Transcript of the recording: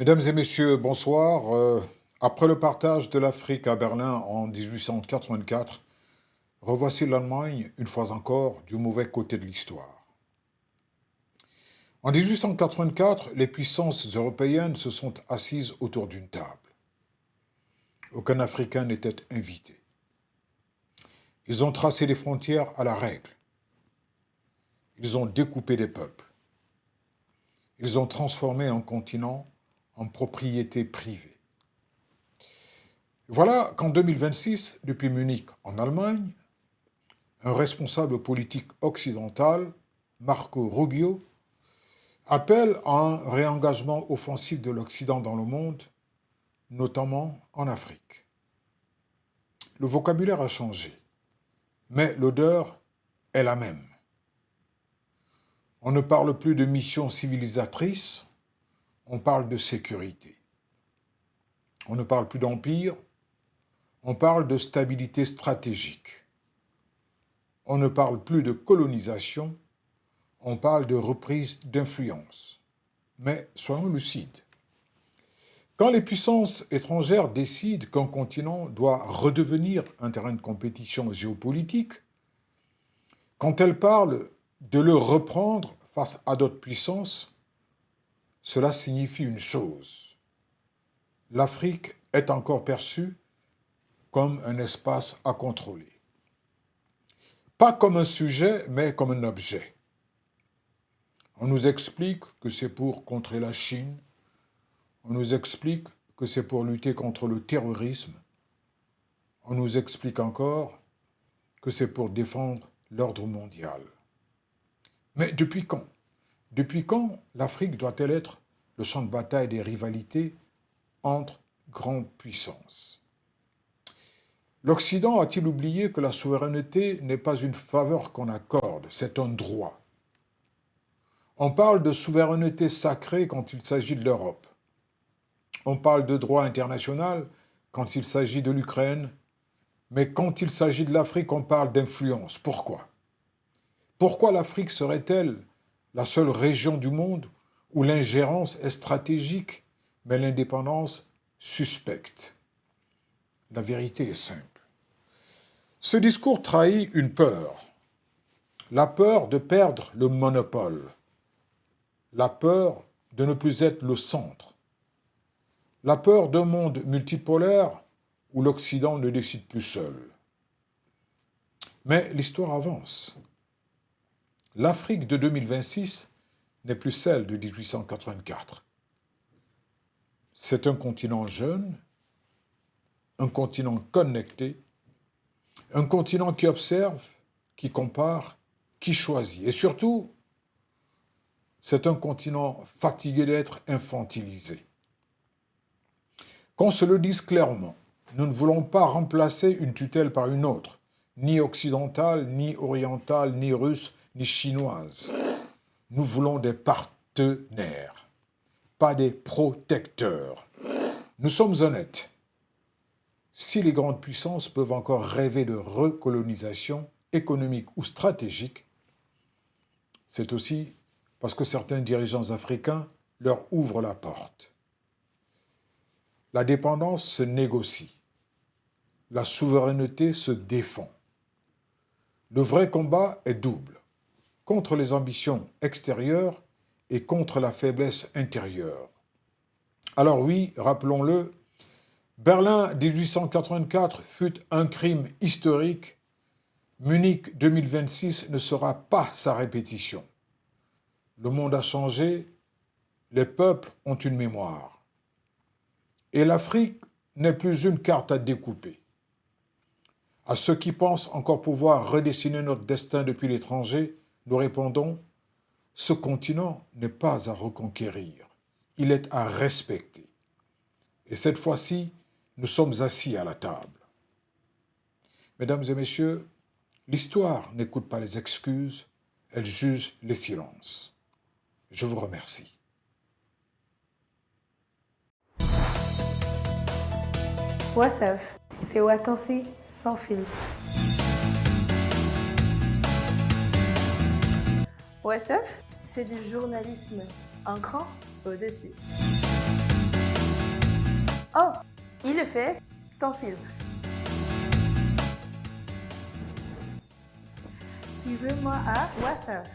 Mesdames et messieurs, bonsoir. Après le partage de l'Afrique à Berlin en 1884, revoici l'Allemagne, une fois encore, du mauvais côté de l'histoire. En 1884, les puissances européennes se sont assises autour d'une table. Aucun Africain n'était invité. Ils ont tracé des frontières à la règle. Ils ont découpé des peuples. Ils ont transformé un continent en propriété privée. Voilà qu'en 2026, depuis Munich en Allemagne, un responsable politique occidental, Marco Rubio, appelle à un réengagement offensif de l'Occident dans le monde, notamment en Afrique. Le vocabulaire a changé, mais l'odeur est la même. On ne parle plus de mission civilisatrice, on parle de sécurité. On ne parle plus d'empire, on parle de stabilité stratégique. On ne parle plus de colonisation, on parle de reprise d'influence. Mais soyons lucides. Quand les puissances étrangères décident qu'un continent doit redevenir un terrain de compétition géopolitique, quand elles parlent de le reprendre face à d'autres puissances, cela signifie une chose. L'Afrique est encore perçue comme un espace à contrôler. Pas comme un sujet, mais comme un objet. On nous explique que c'est pour contrer la Chine. On nous explique que c'est pour lutter contre le terrorisme. On nous explique encore que c'est pour défendre l'ordre mondial. Mais depuis quand? Depuis quand l'Afrique doit-elle être le champ de bataille des rivalités entre grandes puissances? L'Occident a-t-il oublié que la souveraineté n'est pas une faveur qu'on accorde, c'est un droit? On parle de souveraineté sacrée quand il s'agit de l'Europe. On parle de droit international quand il s'agit de l'Ukraine, mais quand il s'agit de l'Afrique, on parle d'influence. Pourquoi? Pourquoi l'Afrique serait-elle la seule région du monde où l'ingérence est stratégique, mais l'indépendance suspecte? La vérité est simple. Ce discours trahit une peur. La peur de perdre le monopole. La peur de ne plus être le centre. La peur d'un monde multipolaire où l'Occident ne décide plus seul. Mais l'histoire avance. L'Afrique de 2026 n'est plus celle de 1884. C'est un continent jeune, un continent connecté, un continent qui observe, qui compare, qui choisit. Et surtout, c'est un continent fatigué d'être infantilisé. Qu'on se le dise clairement, nous ne voulons pas remplacer une tutelle par une autre, ni occidentale, ni orientale, ni russe, ni chinoise. Nous voulons des partenaires, pas des protecteurs. Nous sommes honnêtes. Si les grandes puissances peuvent encore rêver de recolonisation économique ou stratégique, c'est aussi parce que certains dirigeants africains leur ouvrent la porte. La dépendance se négocie. La souveraineté se défend. Le vrai combat est double, contre les ambitions extérieures et contre la faiblesse intérieure. Alors oui, rappelons-le, Berlin 1884 fut un crime historique. Munich 2026 ne sera pas sa répétition. Le monde a changé, les peuples ont une mémoire. Et l'Afrique n'est plus une carte à découper. À ceux qui pensent encore pouvoir redessiner notre destin depuis l'étranger, nous répondons, ce continent n'est pas à reconquérir, il est à respecter. Et cette fois-ci, nous sommes assis à la table. Mesdames et messieurs, l'histoire n'écoute pas les excuses, elle juge les silences. Je vous remercie. Wasaf, c'est Watansi sans fil. Wasaf, c'est du journalisme un cran au-dessus. Oh, il le fait sans filtre. Suivez-moi à WhatsApp.